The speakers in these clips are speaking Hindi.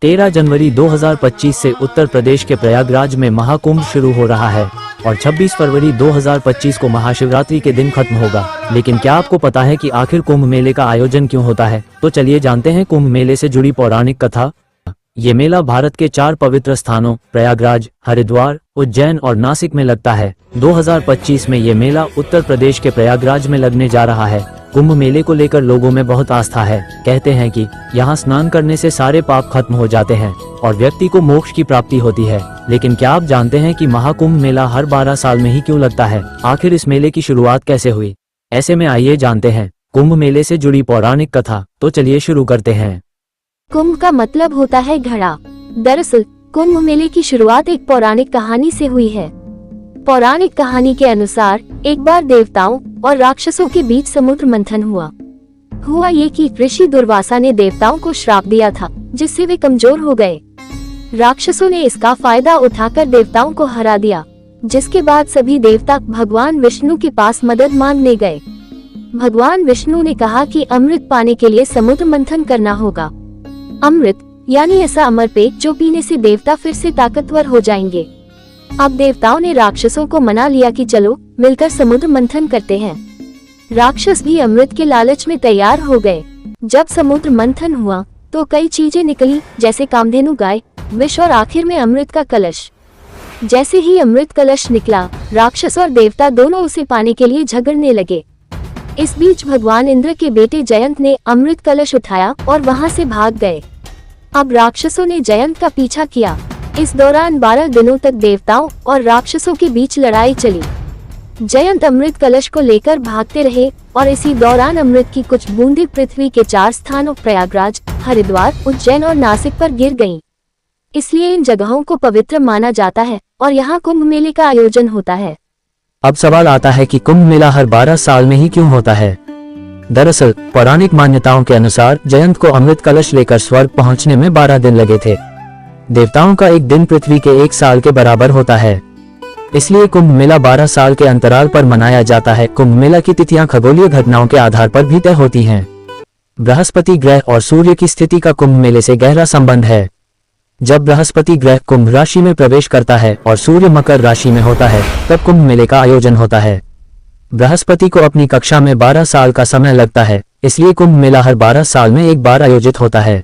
13 जनवरी 2025 से उत्तर प्रदेश के प्रयागराज में महाकुंभ शुरू हो रहा है और 26 फरवरी 2025 को महाशिवरात्रि के दिन खत्म होगा। लेकिन क्या आपको पता है कि आखिर कुंभ मेले का आयोजन क्यों होता है? तो चलिए जानते हैं कुंभ मेले से जुड़ी पौराणिक कथा। ये मेला भारत के 4 पवित्र स्थानों प्रयागराज, हरिद्वार, उज्जैन और नासिक में लगता है। 2025 में ये मेला उत्तर प्रदेश के प्रयागराज में लगने जा रहा है। कुंभ मेले को लेकर लोगों में बहुत आस्था है। कहते हैं कि यहाँ स्नान करने से सारे पाप खत्म हो जाते हैं और व्यक्ति को मोक्ष की प्राप्ति होती है। लेकिन क्या आप जानते हैं कि महाकुंभ मेला हर 12 साल में ही क्यों लगता है? आखिर इस मेले की शुरुआत कैसे हुई? ऐसे में आइए जानते हैं कुंभ मेले से जुड़ी पौराणिक कथा। तो चलिए शुरू करते हैं। कुंभ का मतलब होता है घड़ा। दरअसल कुंभ मेले की शुरुआत एक पौराणिक कहानी से हुई है। पौराणिक कहानी के अनुसार एक बार देवताओं और राक्षसों के बीच समुद्र मंथन हुआ ये कि ऋषि दुर्वासा ने देवताओं को श्राप दिया था, जिससे वे कमजोर हो गए। राक्षसों ने इसका फायदा उठाकर देवताओं को हरा दिया, जिसके बाद सभी देवता भगवान विष्णु के पास मदद मांगने गए। भगवान विष्णु ने कहा कि अमृत पाने के लिए समुद्र मंथन करना होगा। अमृत यानी ऐसा अमर पेय जो पीने से देवता फिर से ताकतवर हो जाएंगे। अब देवताओं ने राक्षसों को मना लिया कि चलो मिलकर समुद्र मंथन करते हैं। राक्षस भी अमृत के लालच में तैयार हो गए। जब समुद्र मंथन हुआ तो कई चीजें निकली, जैसे कामधेनु गाय, विष और आखिर में अमृत का कलश। जैसे ही अमृत कलश निकला, राक्षस और देवता दोनों उसे पाने के लिए झगड़ने लगे। इस बीच भगवान इंद्र के बेटे जयंत ने अमृत कलश उठाया और वहां से भाग गए। अब राक्षसों ने जयंत का पीछा किया। इस दौरान 12 दिनों तक देवताओं और राक्षसों के बीच लड़ाई चली। जयंत अमृत कलश को लेकर भागते रहे और इसी दौरान अमृत की कुछ बूंदें पृथ्वी के 4 स्थानों प्रयागराज, हरिद्वार, उज्जैन और नासिक पर गिर गईं। इसलिए इन जगहों को पवित्र माना जाता है और यहाँ कुंभ मेले का आयोजन होता है। अब सवाल आता है कि कुंभ मेला हर 12 साल में ही क्यों होता है? दरअसल पौराणिक मान्यताओं के अनुसार जयंत को अमृत कलश लेकर स्वर्ग पहुंचने में 12 दिन लगे थे। देवताओं का एक दिन पृथ्वी के 1 साल के बराबर होता है। इसलिए कुंभ मेला 12 साल के अंतराल पर मनाया जाता है। कुंभ मेला की तिथियां खगोलीय घटनाओं के आधार पर भी तय होती हैं। बृहस्पति ग्रह और सूर्य की स्थिति का कुंभ मेले से गहरा संबंध है। जब बृहस्पति ग्रह कुंभ राशि में प्रवेश करता है और सूर्य मकर राशि में होता है, तब कुंभ मेले का आयोजन होता है। बृहस्पति को अपनी कक्षा में 12 साल का समय लगता है, इसलिए कुंभ मेला हर 12 साल में एक बार आयोजित होता है।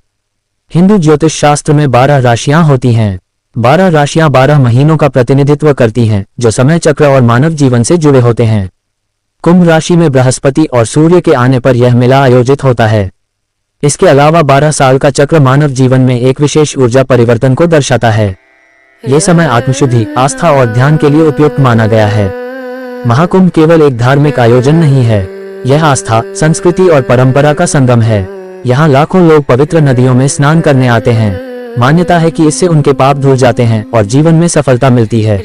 हिंदू ज्योतिष शास्त्र में 12 राशियां होती हैं। 12 राशियां 12 महीनों का प्रतिनिधित्व करती हैं, जो समय चक्र और मानव जीवन से जुड़े होते हैं। कुंभ राशि में बृहस्पति और सूर्य के आने पर यह मेला आयोजित होता है। इसके अलावा 12 साल का चक्र मानव जीवन में एक विशेष ऊर्जा परिवर्तन को दर्शाता है। ये समय आत्मशुद्धि, आस्था और ध्यान के लिए उपयुक्त माना गया है। महाकुंभ केवल एक धार्मिक आयोजन नहीं है, यह आस्था, संस्कृति और परंपरा का संगम है। यहाँ लाखों लोग पवित्र नदियों में स्नान करने आते हैं। मान्यता है कि इससे उनके पाप धुल जाते हैं और जीवन में सफलता मिलती है।